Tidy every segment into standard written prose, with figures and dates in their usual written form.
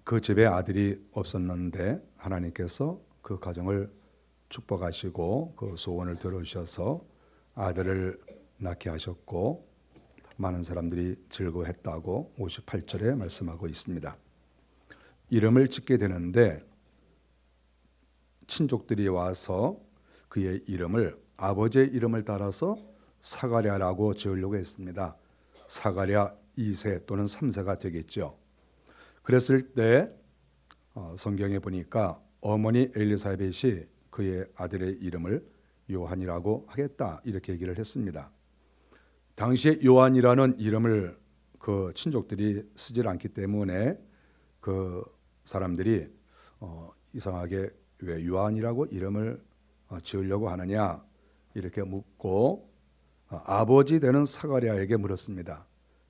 그 집에 아들이 없었는데 하나님께서 그 가정을 축복하시고 그 소원을 들어주셔서 아들을 낳게 하셨고 많은 사람들이 즐거워했다고 58절에 말씀하고 있습니다. 이름을 짓게 되는데 친족들이 와서 그의 이름을 아버지의 이름을 따라서 사가랴라고 지으려고 했습니다. 사가랴 2세 또는 3세가 되겠죠. 그랬을 때 성경에 보니까 어머니 엘리사벳이 그의 아들의 이름을 요한이라고 하겠다 이렇게 얘기를 했습니다. 당시에 요한이라는 이름을 그 친족들이 쓰질 않기 때문에 그 사람들이 이상하게 왜 요한이라고 이름을 지으려고 하느냐 이렇게 묻고 아버지 되는 사가랴에게 물었습니다.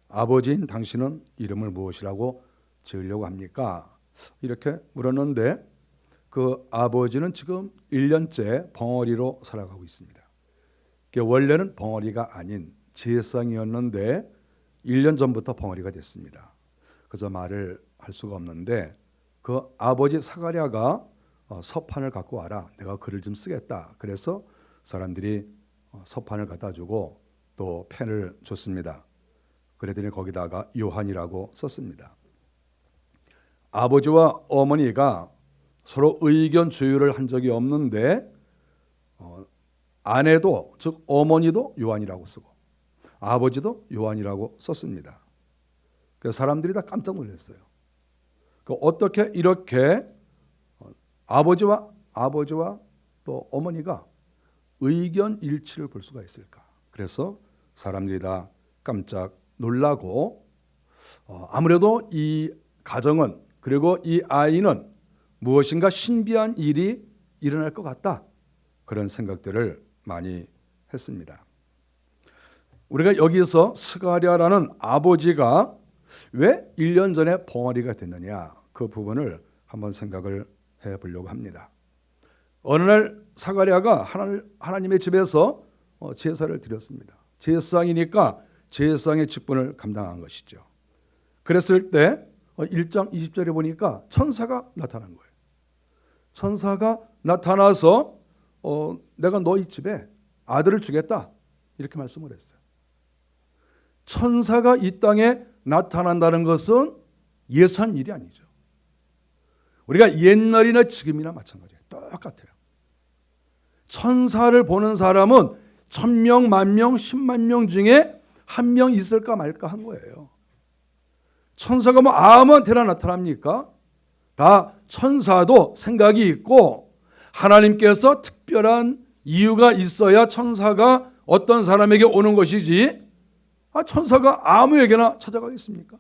아버지인 당신은 이름을 무엇이라고 지으려고 합니까? 이렇게 물었는데 그 아버지는 지금 1년째 벙어리로 살아가고 있습니다. 원래는 벙어리가 아닌 제사장이었는데 1년 전부터 벙어리가 됐습니다. 그래서 말을 할 수가 없는데 그 아버지 사가랴가 서판을 갖고 와라. 내가 글을 좀 쓰겠다. 그래서 사람들이 서판을 갖다 주고 또 펜을 줬습니다. 그랬더니 거기다가 요한이라고 썼습니다. 아버지와 어머니가 서로 의견 조율을 한 적이 없는데 아내도 즉 어머니도 요한이라고 쓰고 아버지도 요한이라고 썼습니다. 그래서 사람들이 다 깜짝 놀랐어요. 어떻게 이렇게 아버지와 또 어머니가 의견 일치를 볼 수가 있을까? 그래서 사람들이 다 깜짝 놀라고 아무래도 이 가정은 그리고 이 아이는 무엇인가 신비한 일이 일어날 것 같다. 그런 생각들을 많이 했습니다. 우리가 여기서 스가랴라는 아버지가 왜 1년 전에 벙어리가 됐느냐 그 부분을 한번 생각을 해보려고 합니다. 어느 날 스가랴가 하나님의 집에서 제사를 드렸습니다. 제사장이니까 제사장의 직분을 감당한 것이죠. 그랬을 때 1장 20절에 보니까 천사가 나타난 거예요. 천사가 나타나서 내가 너희 집에 아들을 주겠다 이렇게 말씀을 했어요. 천사가 이 땅에 나타난다는 것은 예사한 일이 아니죠. 우리가 옛날이나 지금이나 마찬가지예요. 똑같아요. 천사를 보는 사람은 1000명, 10,000명, 100,000명 중에 한 명 있을까 말까 한 거예요. 천사가 뭐 아무한테나 나타납니까? 다 천사도 생각이 있고 하나님께서 특별한 이유가 있어야 천사가 어떤 사람에게 오는 것이지 천사가 아무에게나 찾아가겠습니까?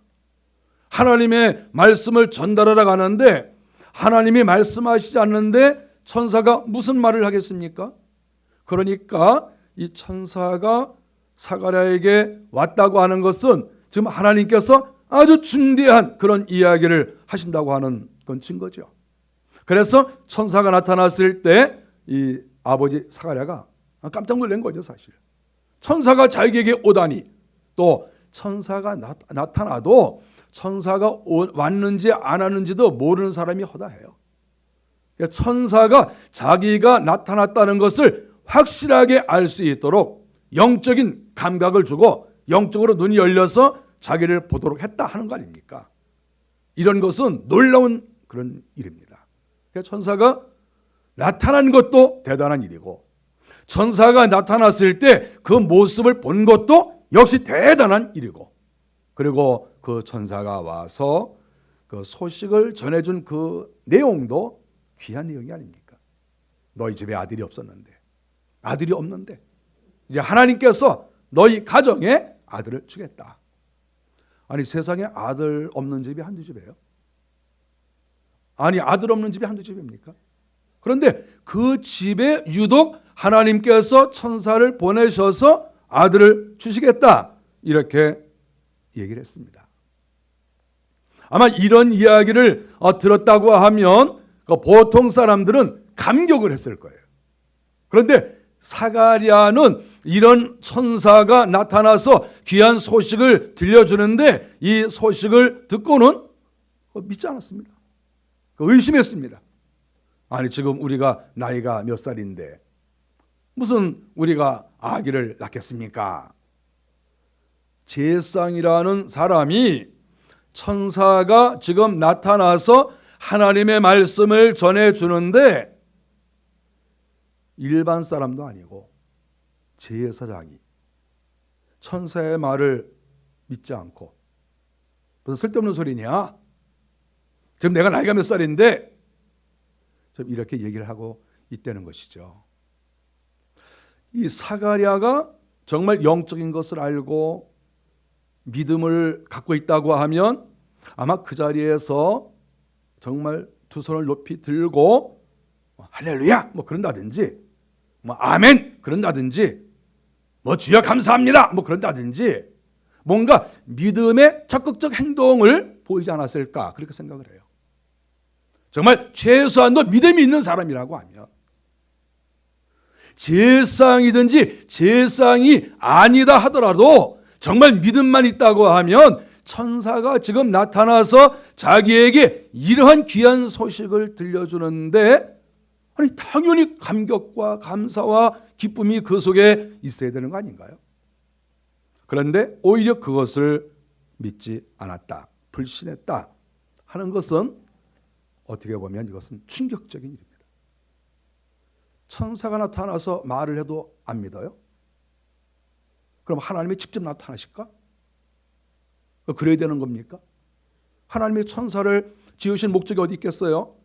하나님의 말씀을 전달하러 가는데 하나님이 말씀하시지 않는데 천사가 무슨 말을 하겠습니까? 그러니까 이 천사가 사가랴에게 왔다고 하는 것은 지금 하나님께서 아주 중대한 그런 이야기를 하신다고 하는 건 증거죠. 그래서 천사가 나타났을 때 이 아버지 사가랴가 깜짝 놀란 거죠, 사실. 천사가 자기에게 오다니 또 천사가 나타나도 천사가 왔는지 안 왔는지도 모르는 사람이 허다해요. 천사가 자기가 나타났다는 것을 확실하게 알 수 있도록 영적인 감각을 주고 영적으로 눈이 열려서 자기를 보도록 했다 하는 거 아닙니까? 이런 것은 놀라운 그런 일입니다. 천사가 나타난 것도 대단한 일이고 천사가 나타났을 때 그 모습을 본 것도 역시 대단한 일이고 그리고 그 천사가 와서 그 소식을 전해준 그 내용도 귀한 내용이 아닙니까? 너희 집에 아들이 없었는데 아들이 없는데 이제 하나님께서 너희 가정에 아들을 주겠다. 아니 세상에 아들 없는 집이 한두 집이에요? 아니 아들 없는 집이 한두 집입니까? 그런데 그 집에 유독 하나님께서 천사를 보내셔서 아들을 주시겠다 이렇게 얘기를 했습니다. 아마 이런 이야기를 들었다고 하면 보통 사람들은 감격을 했을 거예요. 그런데 사가랴는 이런 천사가 나타나서 귀한 소식을 들려주는데 이 소식을 듣고는 믿지 않았습니다. 의심했습니다. 아니 지금 우리가 나이가 몇 살인데 무슨 우리가 아기를 낳겠습니까? 제사장이라는 사람이 천사가 지금 나타나서 하나님의 말씀을 전해주는데 일반 사람도 아니고 제사장이 천사의 말을 믿지 않고 무슨 쓸데없는 소리냐? 지금 내가 나이가 몇 살인데 좀 이렇게 얘기를 하고 있다는 것이죠. 이 사가랴가 정말 영적인 것을 알고 믿음을 갖고 있다고 하면 아마 그 자리에서 정말 두 손을 높이 들고 할렐루야 뭐 그런다든지 뭐 아멘 그런다든지 뭐 주여 감사합니다 뭐 그런다든지 뭔가 믿음의 적극적 행동을 보이지 않았을까 그렇게 생각을 해요. 정말 최소한도 믿음이 있는 사람이라고 하면 제사장이든지 제사장이 아니다 하더라도 정말 믿음만 있다고 하면 천사가 지금 나타나서 자기에게 이러한 귀한 소식을 들려주는데 아니 당연히 감격과 감사와 기쁨이 그 속에 있어야 되는 거 아닌가요? 그런데 오히려 그것을 믿지 않았다, 불신했다 하는 것은 어떻게 보면 이것은 충격적인 일입니다. 천사가 나타나서 말을 해도 안 믿어요? 그럼 하나님이 직접 나타나실까? 그래야 되는 겁니까? 하나님의 천사를 지으신 목적이 어디 있겠어요?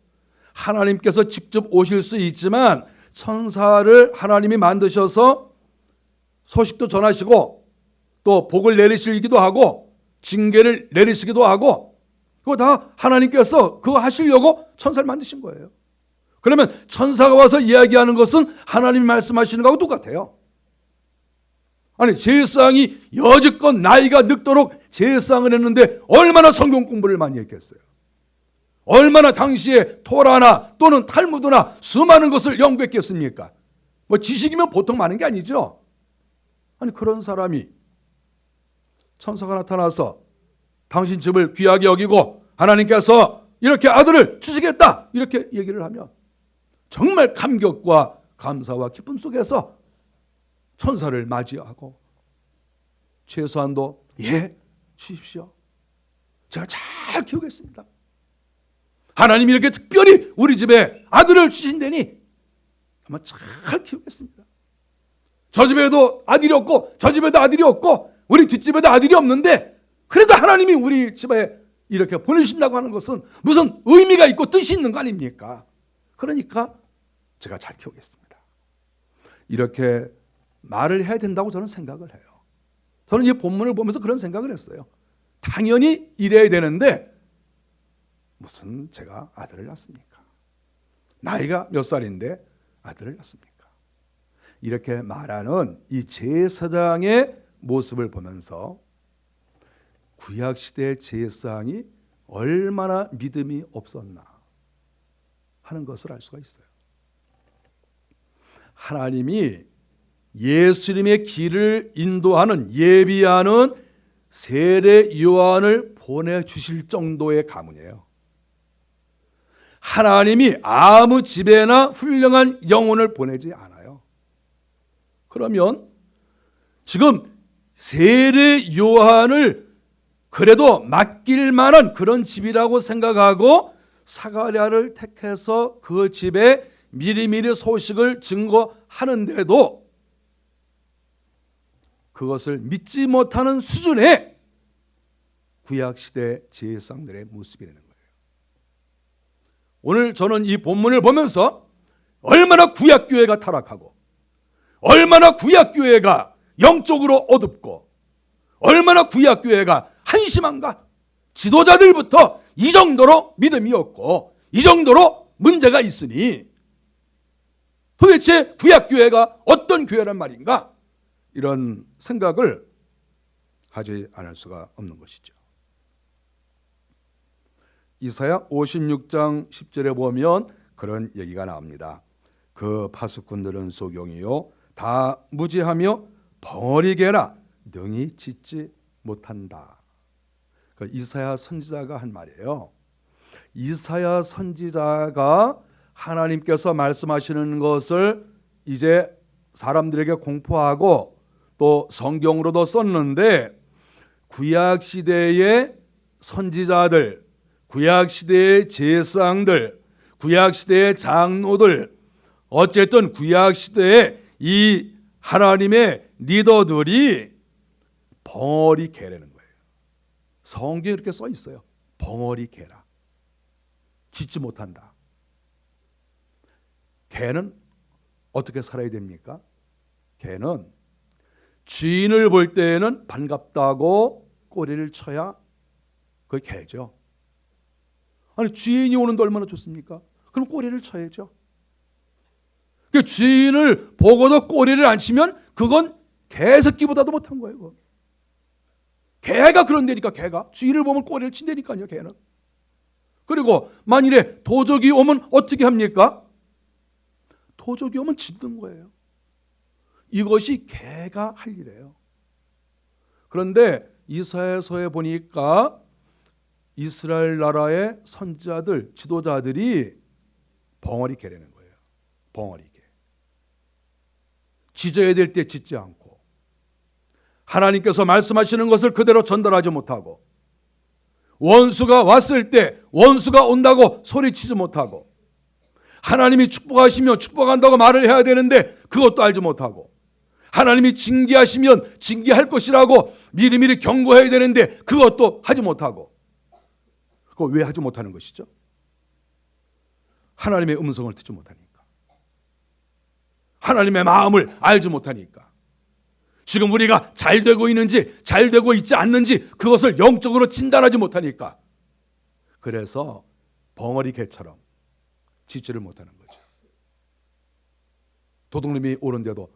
하나님께서 직접 오실 수 있지만 천사를 하나님이 만드셔서 소식도 전하시고 또 복을 내리시기도 하고 징계를 내리시기도 하고 그거 다 하나님께서 그거 하시려고 천사를 만드신 거예요. 그러면 천사가 와서 이야기하는 것은 하나님이 말씀하시는 거하고 똑같아요. 아니 제사장이 여지껏 나이가 늙도록 제사장을 했는데 얼마나 성경 공부를 많이 했겠어요. 얼마나 당시에 토라나 또는 탈무드나 수많은 것을 연구했겠습니까? 뭐 지식이면 보통 많은 게 아니죠. 아니 그런 사람이 천사가 나타나서 당신 집을 귀하게 여기고 하나님께서 이렇게 아들을 주시겠다 이렇게 얘기를 하면 정말 감격과 감사와 기쁨 속에서 천사를 맞이하고 최소한도 예 주십시오. 제가 잘 키우겠습니다. 하나님이 이렇게 특별히 우리 집에 아들을 주신다니 아마 잘 키우겠습니다. 저 집에도 아들이 없고 저 집에도 아들이 없고 우리 뒷집에도 아들이 없는데 그래도 하나님이 우리 집에 이렇게 보내신다고 하는 것은 무슨 의미가 있고 뜻이 있는 거 아닙니까? 그러니까 제가 잘 키우겠습니다. 이렇게 말을 해야 된다고 저는 생각을 해요. 저는 이 본문을 보면서 그런 생각을 했어요. 당연히 이래야 되는데 무슨 제가 아들을 낳습니까? 나이가 몇 살인데 아들을 낳습니까? 이렇게 말하는 이 제사장의 모습을 보면서 구약시대의 제사장이 얼마나 믿음이 없었나 하는 것을 알 수가 있어요. 하나님이 예수님의 길을 인도하는 예비하는 세례 요한을 보내주실 정도의 가문이에요. 하나님이 아무 집에나 훌륭한 영혼을 보내지 않아요. 그러면 지금 세례 요한을 그래도 맡길 만한 그런 집이라고 생각하고 사가랴를 택해서 그 집에 미리미리 소식을 증거하는데도 그것을 믿지 못하는 수준의 구약시대 제사장들의 모습이 되는 거예요. 오늘 저는 이 본문을 보면서 얼마나 구약교회가 타락하고 얼마나 구약교회가 영적으로 어둡고 얼마나 구약교회가 한심한가. 지도자들부터 이 정도로 믿음이 없고 이 정도로 문제가 있으니 도대체 구약교회가 어떤 교회란 말인가? 이런 생각을 하지 않을 수가 없는 것이죠. 이사야 56장 10절에 보면 그런 얘기가 나옵니다. 그 파수꾼들은 소경이요 다 무지하며 벙어리개라 능히 짓지 못한다. 그 이사야 선지자가 한 말이에요. 이사야 선지자가 하나님께서 말씀하시는 것을 이제 사람들에게 공포하고 또 성경으로도 썼는데, 구약 시대의 선지자들, 구약 시대의 제사장들, 구약 시대의 장로들, 어쨌든 구약 시대의 이 하나님의 리더들이 벙어리 개라는 거예요. 성경에 이렇게 써 있어요. 벙어리 개라. 짓지 못한다. 개는 어떻게 살아야 됩니까? 개는 주인을 볼 때에는 반갑다고 꼬리를 쳐야 그게 개죠. 아니, 주인이 오는데 얼마나 좋습니까? 그럼 꼬리를 쳐야죠. 그 주인을 보고도 꼬리를 안 치면 그건 개새끼보다도 못한 거예요. 그건. 개가 그런다니까. 개가 주인을 보면 꼬리를 친다니까요. 개는. 그리고 만일에 도적이 오면 어떻게 합니까? 도적이 오면 짖는 거예요. 이것이 개가 할 일이에요. 그런데 이사야서에 보니까 이스라엘 나라의 선지자들, 지도자들이 벙어리 개라는 거예요. 벙어리 개. 짖어야 될 때 짖지 않고, 하나님께서 말씀하시는 것을 그대로 전달하지 못하고, 원수가 왔을 때 원수가 온다고 소리치지 못하고, 하나님이 축복하시면 축복한다고 말을 해야 되는데 그것도 알지 못하고, 하나님이 징계하시면 징계할 것이라고 미리미리 경고해야 되는데 그것도 하지 못하고. 그거 왜 하지 못하는 것이죠? 하나님의 음성을 듣지 못하니까. 하나님의 마음을 알지 못하니까. 지금 우리가 잘 되고 있는지 잘 되고 있지 않는지 그것을 영적으로 진단하지 못하니까. 그래서 벙어리 개처럼 짖지를 못하는 거죠. 도둑놈이 오는데도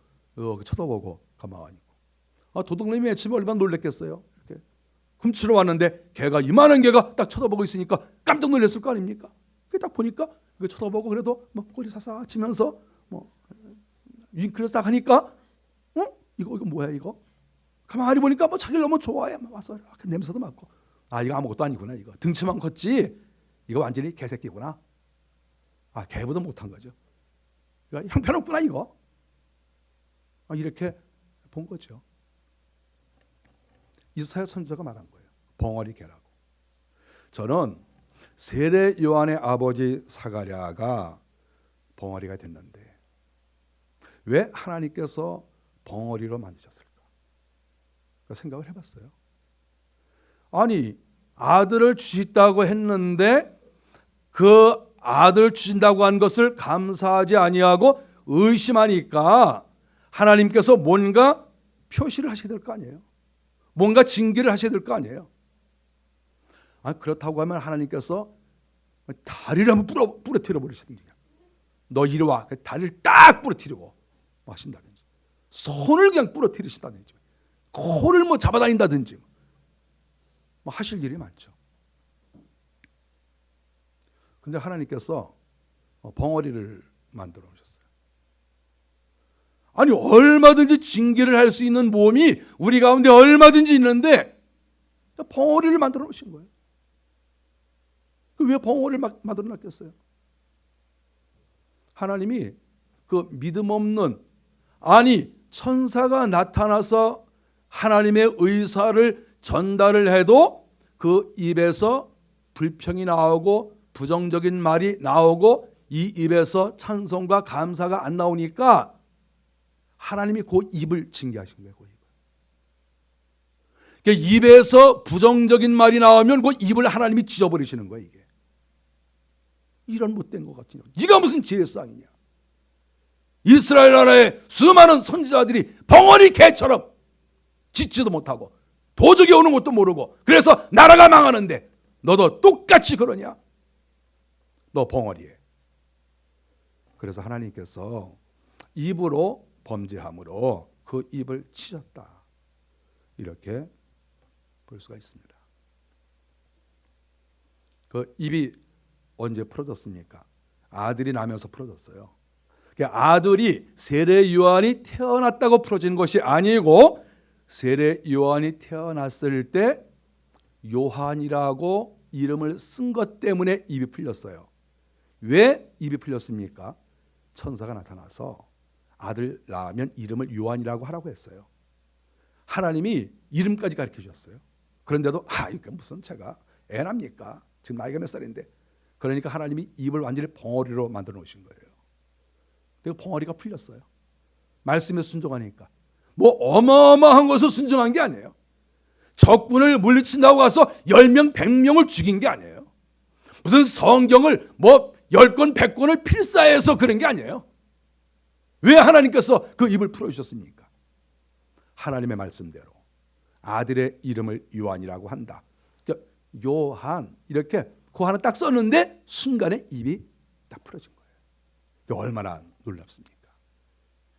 쳐다보고 가만히 있고. 도둑놈이 아침에 얼마나 놀랬겠어요. 이렇게 훔치러 왔는데 개가, 이만한 개가 딱 쳐다보고 있으니까 깜짝 놀랐을 거 아닙니까? 딱 보니까 그 쳐다보고 그래도 뭐 꼬리 사사 치면서 뭐 윙크를 싹 하니까 이거 뭐야 이거? 가만히 보니까 뭐 자기를 너무 좋아해. 와서 냄새도 맡고, 이거 아무것도 아니구나. 이거 등치만 컸지 이거 완전히 개새끼구나. 개보다 못한 거죠. 이거 형편없구나 이거. 이렇게 본 거죠. 이사야 선지자가 말한 거예요. 벙어리 개라고. 저는 세례 요한의 아버지 사가랴가 벙어리가 됐는데 왜 하나님께서 벙어리로 만드셨을까? 생각을 해봤어요. 아니, 아들을 주셨다고 했는데 그 아들 주신다고 한 것을 감사하지 아니하고 의심하니까 하나님께서 뭔가 표시를 하셔야 될 거 아니에요. 뭔가 징계를 하셔야 될 거 아니에요. 그렇다고 하면 하나님께서 다리를 한번 부러뜨려 버리시든지, 너 이리 와, 다리를 딱 부러뜨리고 하신다든지, 손을 그냥 부러뜨리신다든지, 코를 뭐 잡아다닌다든지 뭐 하실 일이 많죠. 근데 하나님께서 벙어리를 만들어 놓으셨어요. 아니, 얼마든지 징계를 할 수 있는 몸이 우리 가운데 얼마든지 있는데 벙어리를 만들어 놓으신 거예요. 왜 벙어리를 만들어 놨겠어요? 하나님이 그 믿음 없는, 천사가 나타나서 하나님의 의사를 전달을 해도 그 입에서 불평이 나오고 부정적인 말이 나오고 이 입에서 찬송과 감사가 안 나오니까 하나님이 그 입을 징계하신 거예요. 그 입에서 부정적인 말이 나오면 그 입을 하나님이 찢어버리시는 거예요. 이게 이런 못된 것 같으냐, 네가 무슨 제사장이냐. 이스라엘 나라의 수많은 선지자들이 벙어리 개처럼 짖지도 못하고 도적이 오는 것도 모르고 그래서 나라가 망하는데 너도 똑같이 그러냐? 너 벙어리에. 그래서 하나님께서 입으로 범죄함으로 그 입을 치셨다, 이렇게 볼 수가 있습니다. 그 입이 언제 풀어졌습니까? 아들이 나면서 풀어졌어요. 아들이 세례 요한이 태어났다고 풀어진 것이 아니고 세례 요한이 태어났을 때 요한이라고 이름을 쓴 것 때문에 입이 풀렸어요. 왜 입이 풀렸습니까? 천사가 나타나서 아들 낳으면 이름을 요한이라고 하라고 했어요. 하나님이 이름까지 가르쳐 주셨어요. 그런데도 이게 무슨 제가 애납니까? 지금 나이가 몇 살인데. 그러니까 하나님이 입을 완전히 벙어리로 만들어 놓으신 거예요. 그리고 벙어리가 풀렸어요. 말씀에 순종하니까. 뭐 어마어마한 것을 순종한 게 아니에요. 적군을 물리친다고 가서 10명, 100명을 죽인 게 아니에요. 무슨 성경을 뭐 10권, 100권을 필사해서 그런 게 아니에요. 왜 하나님께서 그 입을 풀어주셨습니까? 하나님의 말씀대로 아들의 이름을 요한이라고 한다. 그러니까 요한 이렇게 그 하나 딱 썼는데 순간에 입이 딱 풀어진 거예요. 얼마나 놀랍습니까?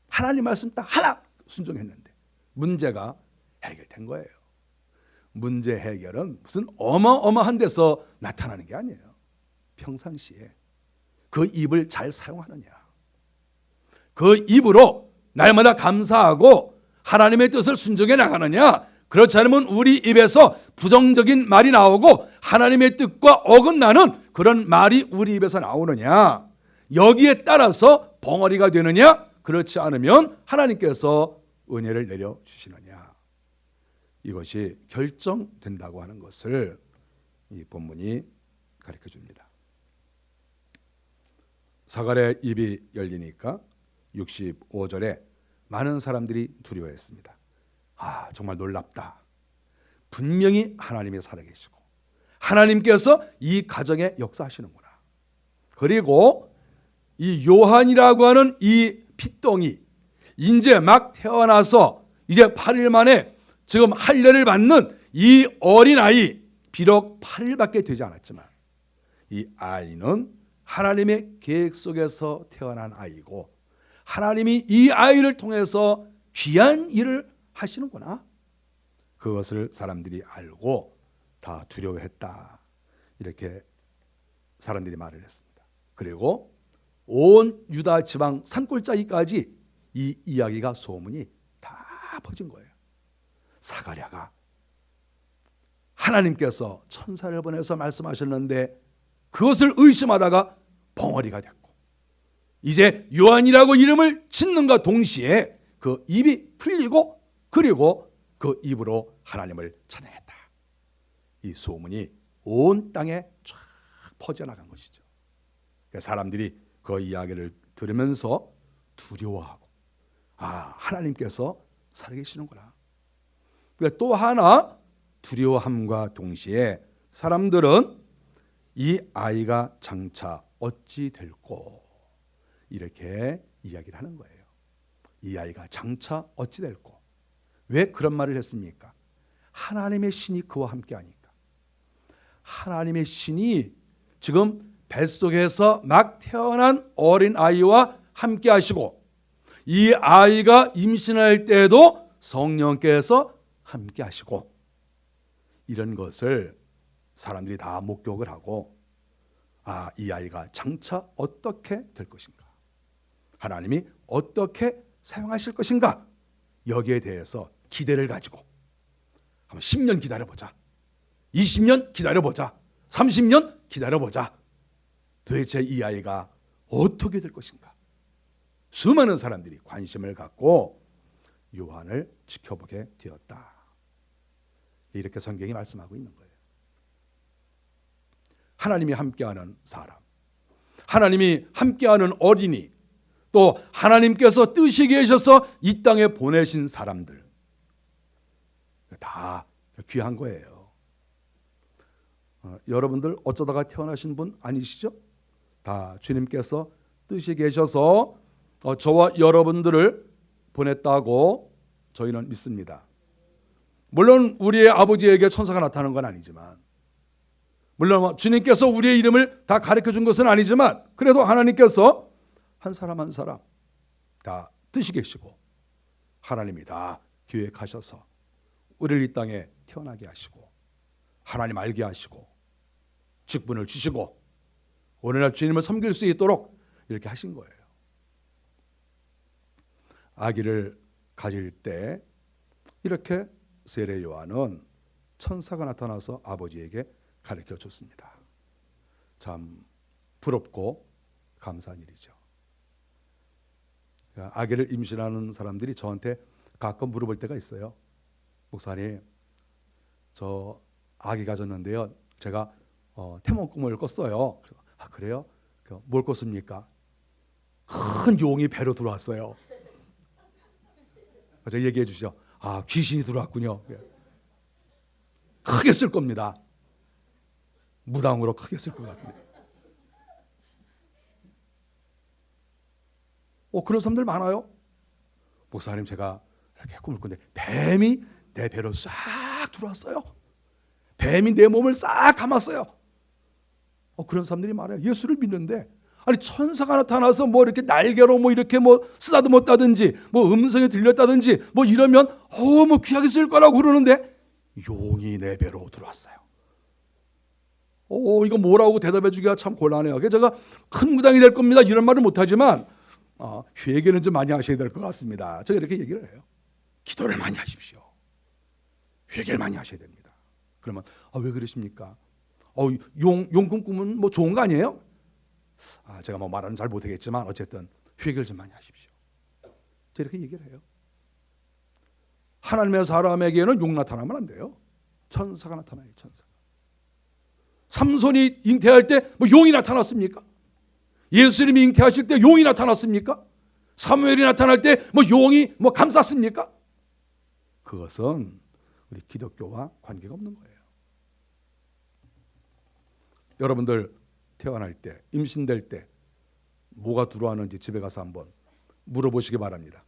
하나님 말씀 딱 하나 순종했는데 문제가 해결된 거예요. 문제 해결은 무슨 어마어마한 데서 나타나는 게 아니에요. 평상시에 그 입을 잘 사용하느냐, 그 입으로 날마다 감사하고 하나님의 뜻을 순종해 나가느냐, 그렇지 않으면 우리 입에서 부정적인 말이 나오고 하나님의 뜻과 어긋나는 그런 말이 우리 입에서 나오느냐, 여기에 따라서 벙어리가 되느냐, 그렇지 않으면 하나님께서 은혜를 내려주시느냐, 이것이 결정된다고 하는 것을 이 본문이 가르쳐 줍니다. 사갈의 입이 열리니까 65절에 많은 사람들이 두려워했습니다. 정말 놀랍다. 분명히 하나님이 살아계시고 하나님께서 이 가정에 역사하시는구나. 그리고 이 요한이라고 하는 이 핏덩이 이제 막 태어나서 이제 8일 만에 지금 할례를 받는 이 어린아이, 비록 8일밖에 되지 않았지만 이 아이는 하나님의 계획 속에서 태어난 아이고 하나님이 이 아이를 통해서 귀한 일을 하시는구나. 그것을 사람들이 알고 다 두려워했다. 이렇게 사람들이 말을 했습니다. 그리고 온 유다 지방 산골짜기까지 이 이야기가 소문이 다 퍼진 거예요. 사가랴가 하나님께서 천사를 보내서 말씀하셨는데 그것을 의심하다가 벙어리가 됐고 이제 요한이라고 이름을 짓는과 동시에 그 입이 풀리고 그리고 그 입으로 하나님을 찬양했다. 이 소문이 온 땅에 쫙 퍼져나간 것이죠. 사람들이 그 이야기를 들으면서 두려워하고 하나님께서 살아계시는구나. 또 하나 두려워함과 동시에 사람들은 이 아이가 장차 어찌 될꼬 이렇게 이야기를 하는 거예요. 이 아이가 장차 어찌 될꼬. 왜 그런 말을 했습니까? 하나님의 신이 그와 함께 하니까. 하나님의 신이 지금 뱃속에서 막 태어난 어린 아이와 함께 하시고 이 아이가 임신할 때도 성령께서 함께 하시고 이런 것을 사람들이 다 목격을 하고 이 아이가 장차 어떻게 될 것인가, 하나님이 어떻게 사용하실 것인가, 여기에 대해서 기대를 가지고 한번 10년 기다려보자, 20년 기다려보자, 30년 기다려보자. 도대체 이 아이가 어떻게 될 것인가. 수많은 사람들이 관심을 갖고 요한을 지켜보게 되었다. 이렇게 성경이 말씀하고 있는 거예요. 하나님이 함께하는 사람, 하나님이 함께하는 어린이, 또 하나님께서 뜻이 계셔서 이 땅에 보내신 사람들 다 귀한 거예요. 여러분들 어쩌다가 태어나신 분 아니시죠? 다 주님께서 뜻이 계셔서 저와 여러분들을 보냈다고 저희는 믿습니다. 물론 우리의 아버지에게 천사가 나타나는 건 아니지만, 물론 주님께서 우리의 이름을 다 가르쳐 준 것은 아니지만, 그래도 하나님께서 한 사람 한 사람 다 뜻이 계시고 하나님이 다 계획하셔서 우리를 이 땅에 태어나게 하시고 하나님 알게 하시고 직분을 주시고 오늘날 주님을 섬길 수 있도록 이렇게 하신 거예요. 아기를 가질 때 이렇게 세례 요한은 천사가 나타나서 아버지에게 가르쳐 줬습니다. 참 부럽고 감사한 일이죠. 아기를 임신하는 사람들이 저한테 가끔 물어볼 때가 있어요. 목사님, 저 아기 가졌는데요. 제가 태몽 꿈을 꿨어요. 아, 그래요? 뭘 꿨습니까? 큰 용이 배로 들어왔어요. 제가 얘기해 주시죠. 아, 귀신이 들어왔군요. 크게 쓸 겁니다. 무당으로 크게 쓸 것 같은데. 그런 사람들 많아요. 목사님, 제가 이렇게 꿈을 꿨는데 뱀이 내 배로 싹 들어왔어요. 뱀이 내 몸을 싹 감았어요. 그런 사람들이 많아요. 예수를 믿는데 아니 천사가 나타나서 뭐 이렇게 날개로 뭐 이렇게 뭐 쓰다듬었다든지 뭐 음성이 들렸다든지 뭐 이러면 뭐 귀하게 쓸 거라고 그러는데 용이 내 배로 들어왔어요. 이거 뭐라고 대답해 주기가 참 곤란해요. 그래서 제가 큰 무당이 될 겁니다 이런 말은 못하지만 회개는 좀 많이 하셔야 될 것 같습니다. 제가 이렇게 얘기를 해요. 기도를 많이 하십시오. 회개를 많이 하셔야 됩니다. 그러면 왜 그러십니까? 용꿈 꾸면 뭐 좋은 거 아니에요? 제가 뭐 말은 잘 못하겠지만 어쨌든 회개를 좀 많이 하십시오. 제가 이렇게 얘기를 해요. 하나님의 사람에게는 용 나타나면 안 돼요. 천사가 나타나요. 천사가. 삼손이 잉태할 때 뭐 용이 나타났습니까? 예수님이 잉태하실 때 용이 나타났습니까? 사무엘이 나타날 때 뭐 용이 뭐 감쌌습니까? 그것은 우리 기독교와 관계가 없는 거예요. 여러분들 태어날 때, 임신될 때 뭐가 들어왔는지 집에 가서 한번 물어보시기 바랍니다.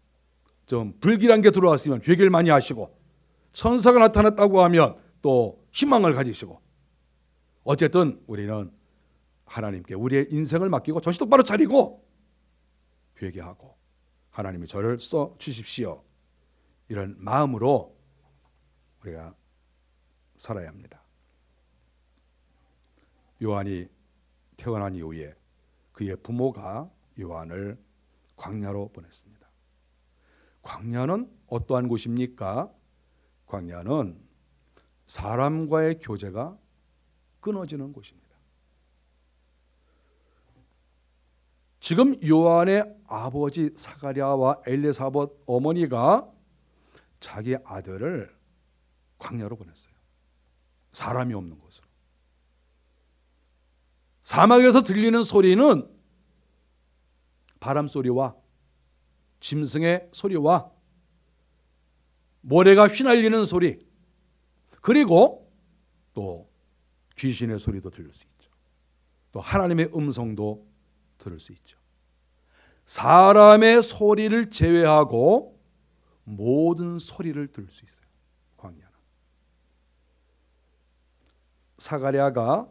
좀 불길한 게 들어왔으면 회개를 많이 하시고 천사가 나타났다고 하면 또 희망을 가지시고 어쨌든 우리는 하나님께 우리의 인생을 맡기고 정신 똑바로 차리고 회개하고 하나님이 저를 써 주십시오. 이런 마음으로 우리가 살아야 합니다. 요한이 태어난 이후에 그의 부모가 요한을 광야로 보냈습니다. 광야는 어떠한 곳입니까? 광야는 사람과의 교제가 끊어지는 곳입니다. 지금 요한의 아버지 사가랴와 엘리사벳 어머니가 자기 아들을 광야로 보냈어요. 사람이 없는 곳으로. 사막에서 들리는 소리는 바람 소리와 짐승의 소리와 모래가 휘날리는 소리, 그리고 또 귀신의 소리도 들을 수 있죠. 또 하나님의 음성도 들을 수 있죠. 사람의 소리를 제외하고 모든 소리를 들을 수 있어요. 광야는. 사가랴가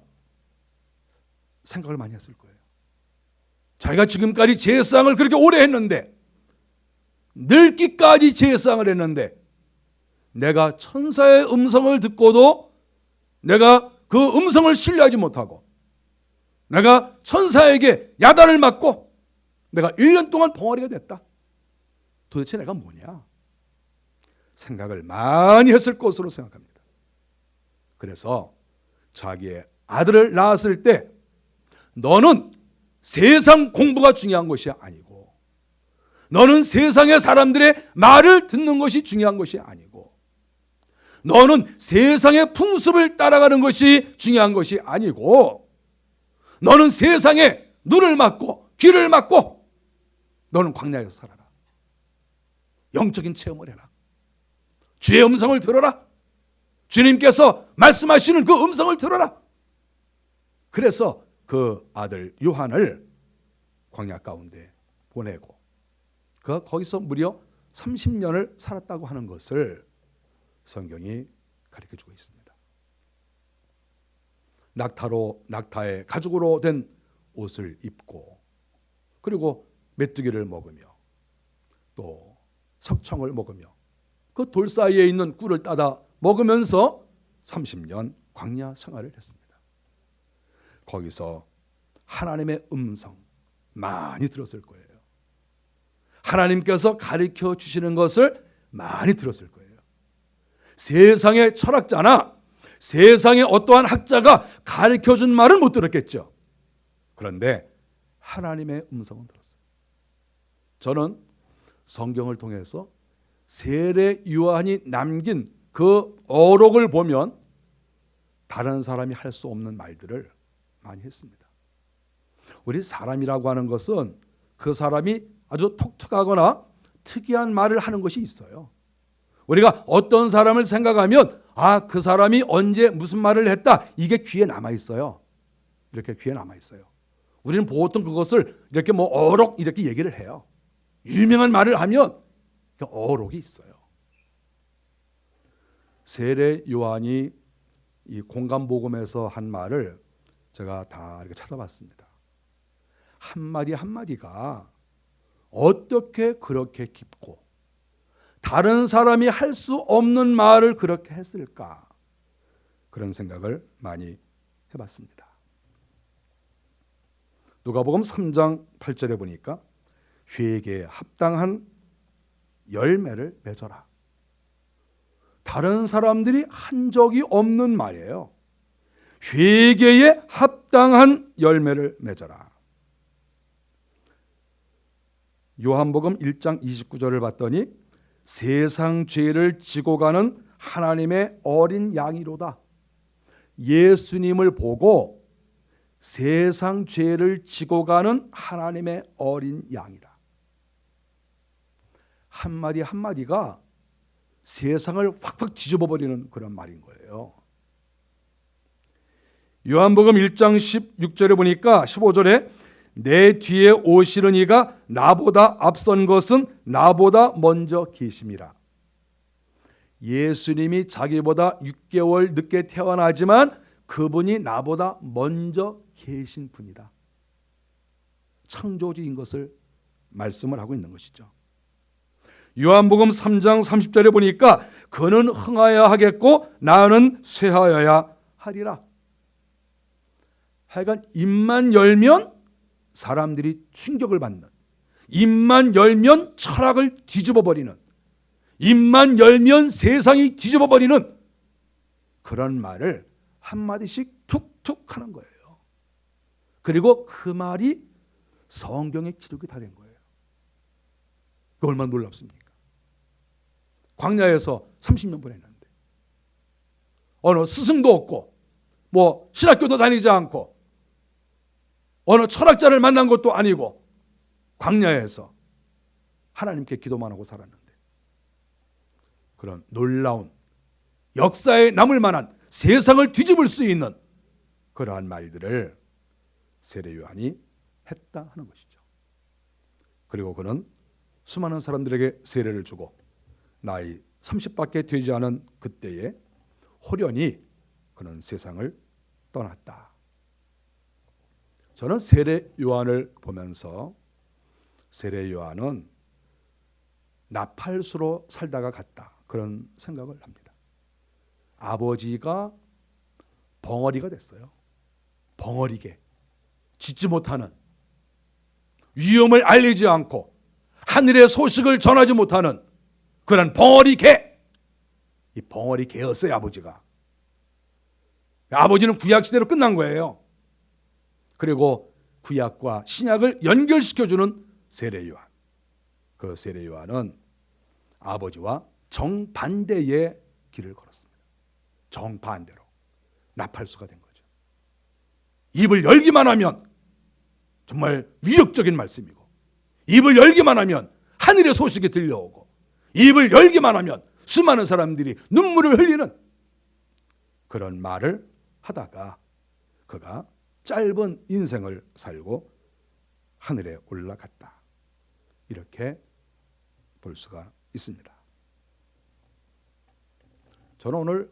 생각을 많이 했을 거예요. 자기가 지금까지 제사장을 그렇게 오래 했는데 늙기까지 제사장을 했는데 내가 천사의 음성을 듣고도 내가 그 음성을 신뢰하지 못하고 내가 천사에게 야단을 맞고 내가 1년 동안 벙어리가 됐다. 도대체 내가 뭐냐? 생각을 많이 했을 것으로 생각합니다. 그래서 자기의 아들을 낳았을 때 너는 세상 공부가 중요한 것이 아니고 너는 세상의 사람들의 말을 듣는 것이 중요한 것이 아니고 너는 세상의 풍습을 따라가는 것이 중요한 것이 아니고 너는 세상에 눈을 막고 귀를 막고 너는 광야에서 살아라. 영적인 체험을 해라. 주의 음성을 들어라. 주님께서 말씀하시는 그 음성을 들어라. 그래서 그 아들 요한을 광야 가운데 보내고 그가 거기서 무려 30년을 살았다고 하는 것을 성경이 가르쳐주고 있습니다. 낙타의 가죽으로 된 옷을 입고 그리고 메뚜기를 먹으며 또 석청을 먹으며 그 돌 사이에 있는 꿀을 따다 먹으면서 30년 광야 생활을 했습니다. 거기서 하나님의 음성 많이 들었을 거예요. 하나님께서 가르쳐 주시는 것을 많이 들었을 거예요. 세상의 철학자나 세상의 어떠한 학자가 가르쳐준 말은 못 들었겠죠. 그런데 하나님의 음성은 들었어요. 저는 성경을 통해서 세례 요한이 남긴 그 어록을 보면 다른 사람이 할 수 없는 말들을 많이 했습니다. 우리 사람이라고 하는 것은 그 사람이 아주 독특하거나 특이한 말을 하는 것이 있어요. 우리가 어떤 사람을 생각하면 그 사람이 언제 무슨 말을 했다, 이게 귀에 남아 있어요. 이렇게 귀에 남아 있어요. 우리는 보통 그것을 이렇게 어록 이렇게 얘기를 해요. 유명한 말을 하면 어록이 있어요. 세례 요한이 이 공감복음에서 한 말을 제가 다 이렇게 찾아봤습니다. 한마디 한마디가 어떻게 그렇게 깊고 다른 사람이 할 수 없는 말을 그렇게 했을까? 그런 생각을 많이 해봤습니다. 누가복음 3장 8절에 보니까 회개에 합당한 열매를 맺어라. 다른 사람들이 한 적이 없는 말이에요. 회개에 합당한 열매를 맺어라. 요한복음 1장 29절을 봤더니 세상 죄를 지고 가는 하나님의 어린 양이로다. 예수님을 보고 세상 죄를 지고 가는 하나님의 어린 양이다. 한마디 한마디가 세상을 확확 뒤집어버리는 그런 말인 거예요. 요한복음 1장 16절에 보니까 15절에 내 뒤에 오시는 이가 나보다 앞선 것은 나보다 먼저 계심이라. 예수님이 자기보다 6개월 늦게 태어나지만 그분이 나보다 먼저 계신 분이다. 창조주인 것을 말씀을 하고 있는 것이죠. 요한복음 3장 30절에 보니까 그는 흥하여야 하겠고 나는 쇠하여야 하리라. 하여간 입만 열면 사람들이 충격을 받는, 입만 열면 철학을 뒤집어버리는, 입만 열면 세상이 뒤집어버리는 그런 말을 한마디씩 툭툭 하는 거예요. 그리고 그 말이 성경에 기록이 다 된 거예요. 얼마나 놀랍습니까? 광야에서 30년 보냈는데 어느 스승도 없고 신학교도 다니지 않고 어느 철학자를 만난 것도 아니고 광야에서 하나님께 기도만 하고 살았는데 그런 놀라운 역사에 남을 만한 세상을 뒤집을 수 있는 그러한 말들을 세례 요한이 했다 하는 것이죠. 그리고 그는 수많은 사람들에게 세례를 주고 나이 30밖에 되지 않은 그때에 호련히 그는 세상을 떠났다. 저는 세례 요한을 보면서 세례 요한은 나팔수로 살다가 갔다, 그런 생각을 합니다. 아버지가 벙어리가 됐어요. 벙어리개, 짖지 못하는, 위험을 알리지 않고 하늘의 소식을 전하지 못하는 그런 벙어리개. 이 벙어리개였어요, 아버지가. 아버지는 구약 시대로 끝난 거예요. 그리고 구약과 신약을 연결시켜주는 세례 요한. 그 세례 요한은 아버지와 정반대의 길을 걸었습니다. 정반대로 나팔수가 된 거죠. 입을 열기만 하면 정말 위력적인 말씀이고, 입을 열기만 하면 하늘의 소식이 들려오고, 입을 열기만 하면 수많은 사람들이 눈물을 흘리는 그런 말을 하다가 그가 짧은 인생을 살고 하늘에 올라갔다, 이렇게 볼 수가 있습니다. 저는 오늘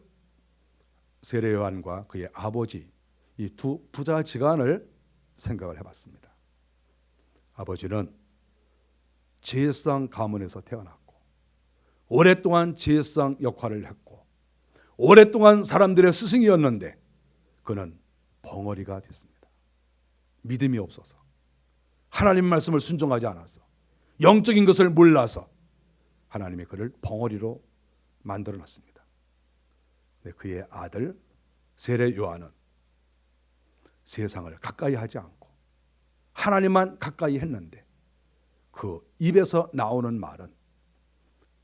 세례 요한과 그의 아버지, 이 두 부자지간을 생각을 해봤습니다. 아버지는 제사장 가문에서 태어났고 오랫동안 제사장 역할을 했고 오랫동안 사람들의 스승이었는데 그는 벙어리가 됐습니다. 믿음이 없어서, 하나님 말씀을 순종하지 않아서, 영적인 것을 몰라서 하나님이 그를 벙어리로 만들어놨습니다. 그의 아들 세례 요한은 세상을 가까이 하지 않고 하나님만 가까이 했는데 그 입에서 나오는 말은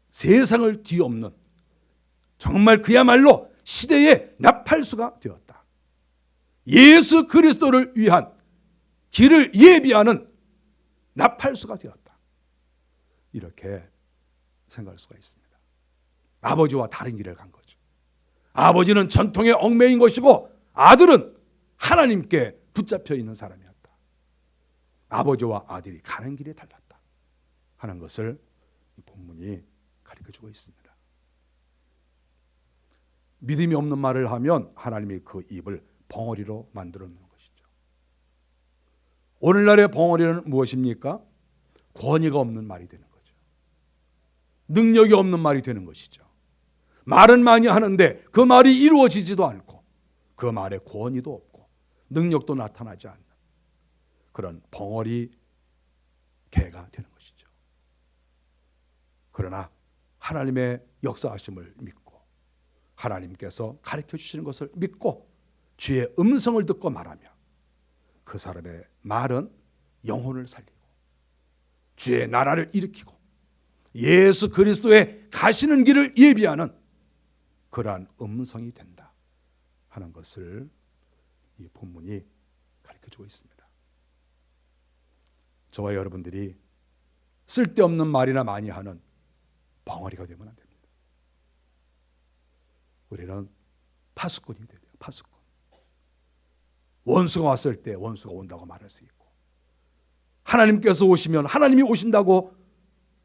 세상을 뒤엎는 정말 그야말로 시대의 나팔수가 되었다. 예수 그리스도를 위한 길을 예비하는 나팔수가 되었다. 이렇게 생각할 수가 있습니다. 아버지와 다른 길을 간 거죠. 아버지는 전통에 얽매인 것이고 아들은 하나님께 붙잡혀 있는 사람이었다. 아버지와 아들이 가는 길이 달랐다 하는 것을 이 본문이 가르쳐주고 있습니다. 믿음이 없는 말을 하면 하나님이 그 입을 벙어리로 만들어 놓는 것이죠. 오늘날의 벙어리는 무엇입니까? 권위가 없는 말이 되는 거죠. 능력이 없는 말이 되는 것이죠. 말은 많이 하는데 그 말이 이루어지지도 않고 그 말에 권위도 없고 능력도 나타나지 않는 그런 벙어리 개가 되는 것이죠. 그러나 하나님의 역사하심을 믿고 하나님께서 가르쳐 주시는 것을 믿고 주의 음성을 듣고 말하며 그 사람의 말은 영혼을 살리고 주의 나라를 일으키고 예수 그리스도의 가시는 길을 예비하는 그러한 음성이 된다 하는 것을 이 본문이 가르쳐주고 있습니다. 저와 여러분들이 쓸데없는 말이나 많이 하는 벙어리가 되면 안 됩니다. 우리는 파수꾼이 돼야 돼요. 파수꾼. 원수가 왔을 때 원수가 온다고 말할 수 있고 하나님께서 오시면 하나님이 오신다고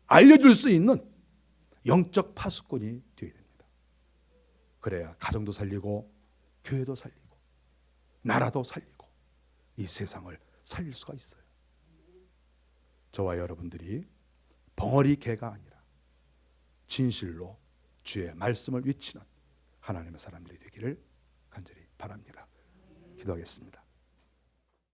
알려줄 수 있는 영적 파수꾼이 되어야 됩니다. 그래야 가정도 살리고 교회도 살리고 나라도 살리고 이 세상을 살릴 수가 있어요. 저와 여러분들이 벙어리 개가 아니라 진실로 주의 말씀을 외치는 하나님의 사람들이 되기를 간절히 바랍니다. 기도하겠습니다.